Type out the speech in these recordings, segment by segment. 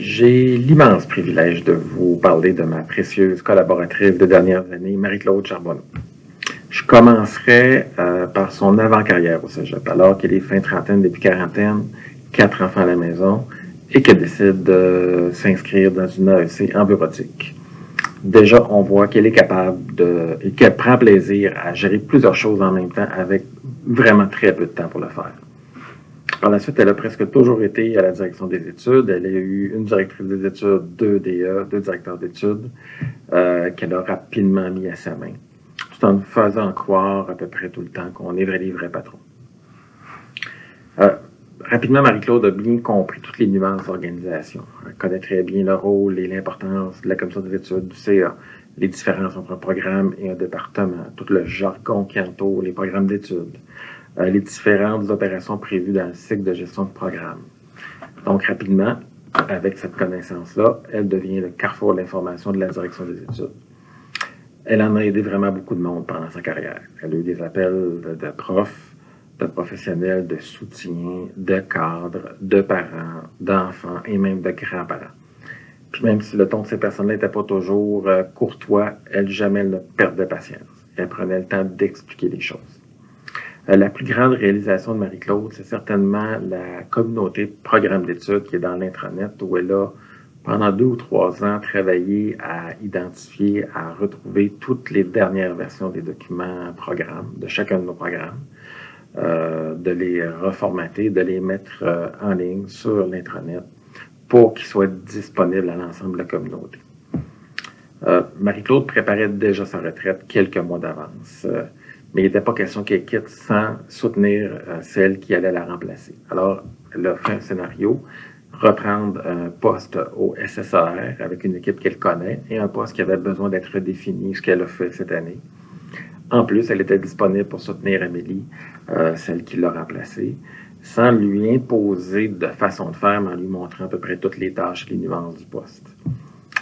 J'ai l'immense privilège de vous parler de ma précieuse collaboratrice de dernières années, Marie-Claude Charbonneau. Je commencerai par son avant-carrière au cégep, alors qu'elle est fin trentaine depuis quarantaine, 4 enfants à la maison, et qu'elle décide de s'inscrire dans une AEC en bureautique. Déjà, on voit qu'elle est capable et qu'elle prend plaisir à gérer plusieurs choses en même temps avec vraiment très peu de temps pour le faire. Par la suite, elle a presque toujours été à la direction des études. Elle a eu une directrice des études, 2 DA, 2 directeurs d'études, qu'elle a rapidement mis à sa main, tout en nous faisant croire à peu près tout le temps qu'on est les vrais patrons. Rapidement, Marie-Claude a bien compris toutes les nuances d'organisation. Elle connaît très bien le rôle et l'importance de la commission des études, du CA, les différences entre un programme et un département, tout le jargon qui entoure les programmes d'études, les différentes opérations prévues dans le cycle de gestion de programme. Donc, rapidement, avec cette connaissance-là, elle devient le carrefour de l'information de la direction des études. Elle en a aidé vraiment beaucoup de monde pendant sa carrière. Elle a eu des appels de profs, de professionnels, de soutien, de cadres, de parents, d'enfants et même de grands-parents. Puis même si le ton de ces personnes-là n'était pas toujours courtois, elle jamais ne perdait patience. Elle prenait le temps d'expliquer les choses. La plus grande réalisation de Marie-Claude, c'est certainement la communauté programme d'études qui est dans l'intranet, où elle a, pendant 2 ou 3 ans, travaillé à identifier, à retrouver toutes les dernières versions des documents programmes, de chacun de nos programmes, de les reformater, de les mettre en ligne sur l'intranet pour qu'ils soient disponibles à l'ensemble de la communauté. Marie-Claude préparait déjà sa retraite quelques mois d'avance. Mais il n'était pas question qu'elle quitte sans soutenir celle qui allait la remplacer. Alors, elle a fait un scénario, reprendre un poste au SSAR avec une équipe qu'elle connaît et un poste qui avait besoin d'être redéfini, ce qu'elle a fait cette année. En plus, elle était disponible pour soutenir Amélie, celle qui l'a remplacée, sans lui imposer de façon de faire, mais en lui montrant à peu près toutes les tâches et les nuances du poste.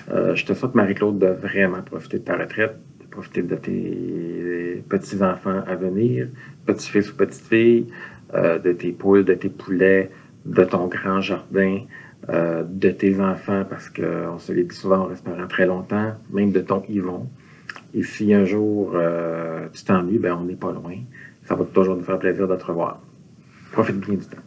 Je te souhaite, Marie-Claude, de vraiment profiter de ta retraite, de profiter de tes petits-enfants à venir, petits-fils ou petites-filles, de tes poules, de tes poulets, de ton grand jardin, de tes enfants, parce qu'on se les dit souvent, on reste parents très longtemps, même de ton Yvon. Et si un jour tu t'ennuies, ben on n'est pas loin. Ça va toujours nous faire plaisir de te revoir. Profite bien du temps.